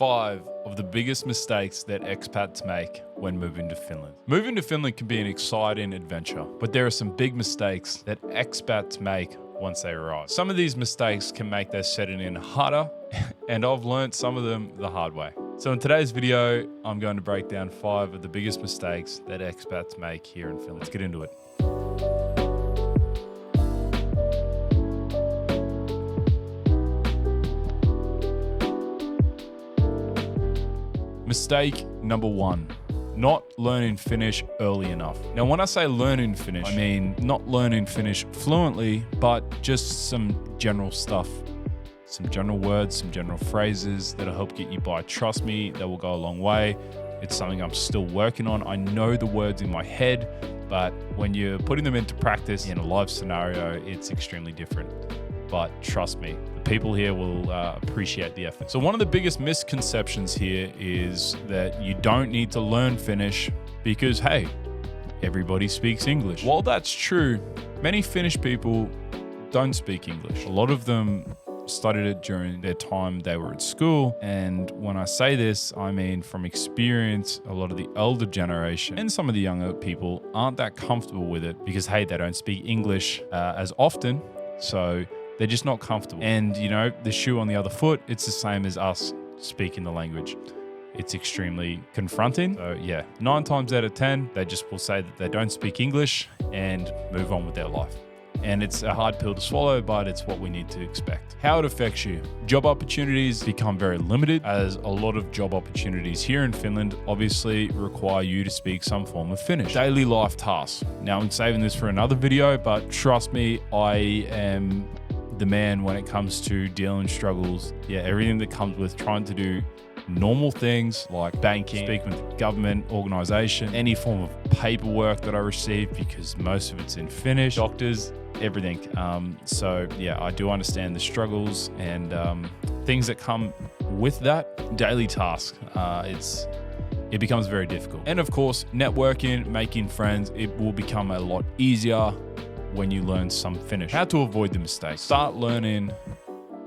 5 of the biggest mistakes that expats make when moving to Finland. Moving to Finland can be an exciting adventure, but there are some big mistakes that expats make once they arrive. Some of these mistakes can make their setting in harder, and I've learned some of them the hard way. So in today's video, I'm going to break down 5 of the biggest mistakes that expats make here in Finland. Let's get into it. Mistake number 1, not learning Finnish early enough. Now, when I say learning Finnish, I mean not learning Finnish fluently, but just some general stuff, some general words, some general phrases that'll help get you by. Trust me, that will go a long way. It's something I'm still working on. I know the words in my head, but when you're putting them into practice in a live scenario, it's extremely different. But trust me, the people here will appreciate the effort. So one of the biggest misconceptions here is that you don't need to learn Finnish because, hey, everybody speaks English. While that's true, many Finnish people don't speak English. A lot of them studied it during their time they were at school. And when I say this, I mean from experience, a lot of the older generation and some of the younger people aren't that comfortable with it because, hey, they don't speak English as often. So they're just not comfortable. And you know, the shoe on the other foot, it's the same as us speaking the language. It's extremely confronting. So yeah, 9 times out of 10, they just will say that they don't speak English and move on with their life. And it's a hard pill to swallow, but it's what we need to expect. How it affects you. Job opportunities become very limited, as a lot of job opportunities here in Finland obviously require you to speak some form of Finnish. Daily life tasks. Now, I'm saving this for another video, but trust me, I am the man when it comes to dealing with struggles. Yeah, everything that comes with trying to do normal things like banking, speaking with the government, organization, any form of paperwork that I receive, because most of it's in Finnish, doctors, everything. So yeah, I do understand the struggles and things that come with that. Daily task, it becomes very difficult. And of course, networking, making friends, it will become a lot easier when you learn some Finnish. How to avoid the mistakes. Start learning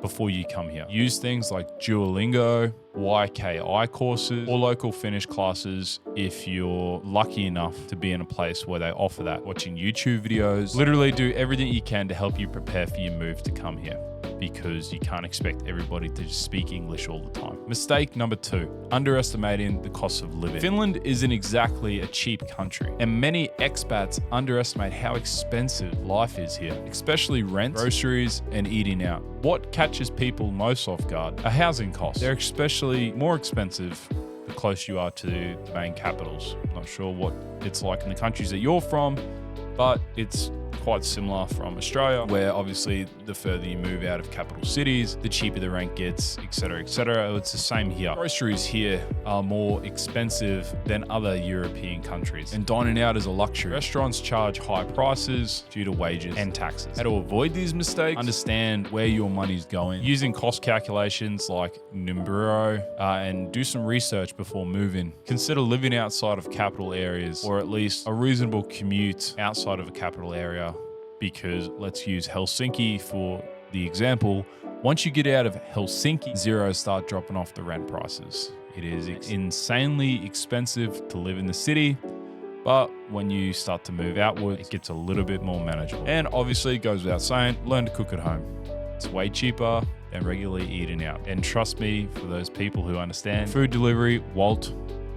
before you come here. Use things like Duolingo, YKI courses, or local Finnish classes if you're lucky enough to be in a place where they offer that. Watching YouTube videos. Literally do everything you can to help you prepare for your move to come here, because you can't expect everybody to just speak English all the time. Mistake number 2, underestimating the cost of living. Finland isn't exactly a cheap country, and many expats underestimate how expensive life is here, especially rent, groceries, and eating out. What catches people most off guard are housing costs. They're especially more expensive the closer you are to the main capitals. I'm not sure what it's like in the countries that you're from, but it's quite similar from Australia, where obviously the further you move out of capital cities, the cheaper the rent gets, etc., etc. It's the same here. Groceries here are more expensive than other European countries, and dining out is a luxury. Restaurants charge high prices due to wages and taxes. How to avoid these mistakes? Understand where your money's going, using cost calculations like Numbero, and do some research before moving. Consider living outside of capital areas, or at least a reasonable commute outside of a capital area. Because let's use Helsinki for the example. Once you get out of Helsinki, zeros start dropping off the rent prices. It is insanely expensive to live in the city, but when you start to move outward, it gets a little bit more manageable. And obviously, it goes without saying, learn to cook at home. It's way cheaper than regularly eating out. And trust me, for those people who understand, food delivery, Wolt,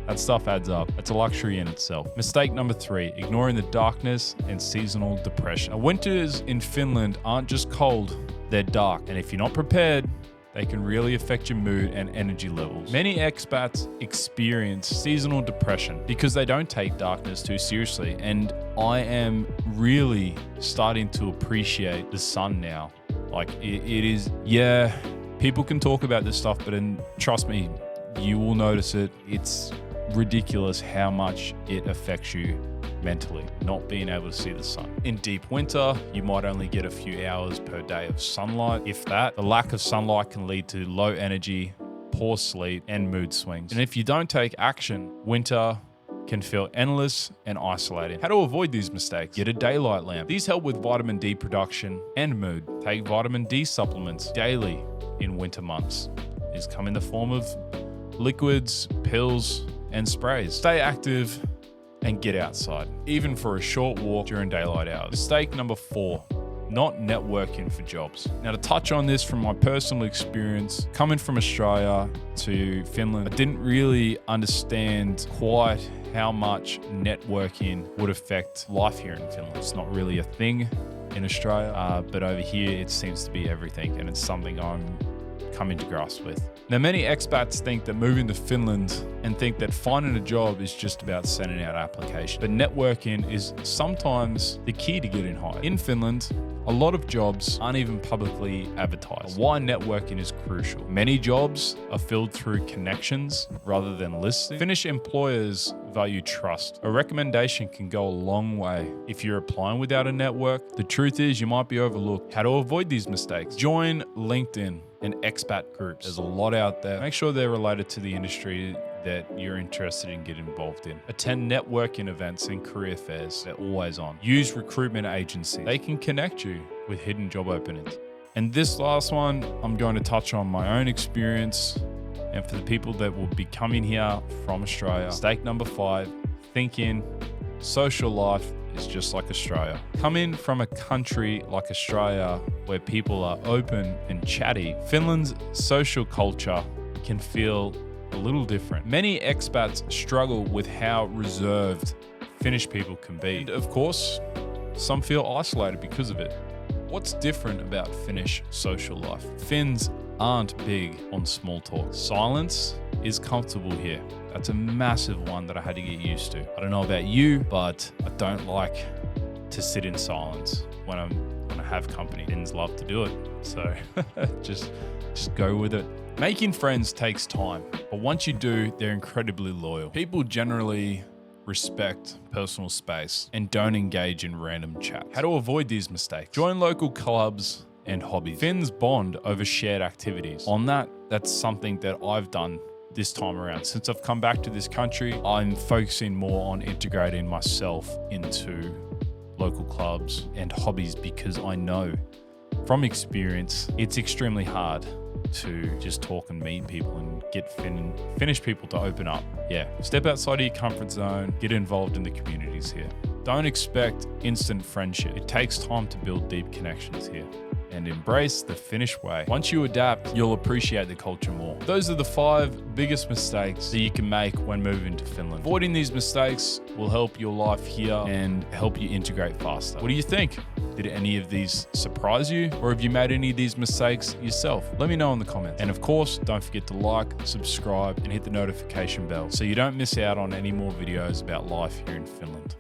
that stuff adds up. It's a luxury in itself. Mistake number 3, ignoring the darkness and seasonal depression. Now, winters in Finland aren't just cold, they're dark. And if you're not prepared, they can really affect your mood and energy levels. Many expats experience seasonal depression because they don't take darkness too seriously. And I am really starting to appreciate the sun now. Like it is, yeah, people can talk about this stuff, but trust me, you will notice it. It's ridiculous how much it affects you mentally, not being able to see the sun. In deep winter, you might only get a few hours per day of sunlight, if that. The lack of sunlight can lead to low energy, poor sleep, and mood swings. And if you don't take action, winter can feel endless and isolating. How to avoid these mistakes? Get a daylight lamp. These help with vitamin D production and mood. Take vitamin D supplements daily in winter months. These come in the form of liquids, pills, and sprays. Stay active and get outside, even for a short walk during daylight hours. Mistake number 4. Not networking for jobs. Now, to touch on this from my personal experience, coming from Australia to Finland, I didn't really understand quite how much networking would affect life here in Finland. It's not really a thing in Australia, but over here it seems to be everything, and it's something I'm coming to grasp with. Now, many expats think that moving to Finland and think that finding a job is just about sending out applications. But networking is sometimes the key to getting hired. In Finland, a lot of jobs aren't even publicly advertised. Why networking is crucial. Many jobs are filled through connections rather than listing. Finnish employers value trust. A recommendation can go a long way. If you're applying without a network, the truth is you might be overlooked. How to avoid these mistakes? Join LinkedIn and expat groups. There's a lot out there. Make sure they're related to the industry that you're interested in getting involved in. Attend networking events and career fairs. They're always on. Use recruitment agencies. They can connect you with hidden job openings. And this last one, I'm going to touch on my own experience. And for the people that will be coming here from Australia, mistake number 5, thinking social life is just like Australia. Coming from a country like Australia where people are open and chatty, Finland's social culture can feel a little different. Many expats struggle with how reserved Finnish people can be. And of course, some feel isolated because of it. What's different about Finnish social life? Finns aren't big on small talk. Silence is comfortable here. That's a massive one that I had to get used to. I don't know about you, but I don't like to sit in silence when I have company. Finns love to do it, so just go with it. Making friends takes time, but once you do, they're incredibly loyal. People generally respect personal space and don't engage in random chats. How to avoid these mistakes? Join local clubs and hobbies. Finns bond over shared activities. On that's something that I've done this time around. Since I've come back to this country, I'm focusing more on integrating myself into local clubs and hobbies because I know from experience, it's extremely hard to just talk and meet people and get Finnish people to open up. Yeah, step outside of your comfort zone, get involved in the communities here. Don't expect instant friendship. It takes time to build deep connections here. And embrace the Finnish way. Once you adapt, you'll appreciate the culture more. Those are the 5 biggest mistakes that you can make when moving to Finland. Avoiding these mistakes will help your life here and help you integrate faster. What do you think? Did any of these surprise you? Or have you made any of these mistakes yourself? Let me know in the comments. And of course, don't forget to like, subscribe, and hit the notification bell so you don't miss out on any more videos about life here in Finland.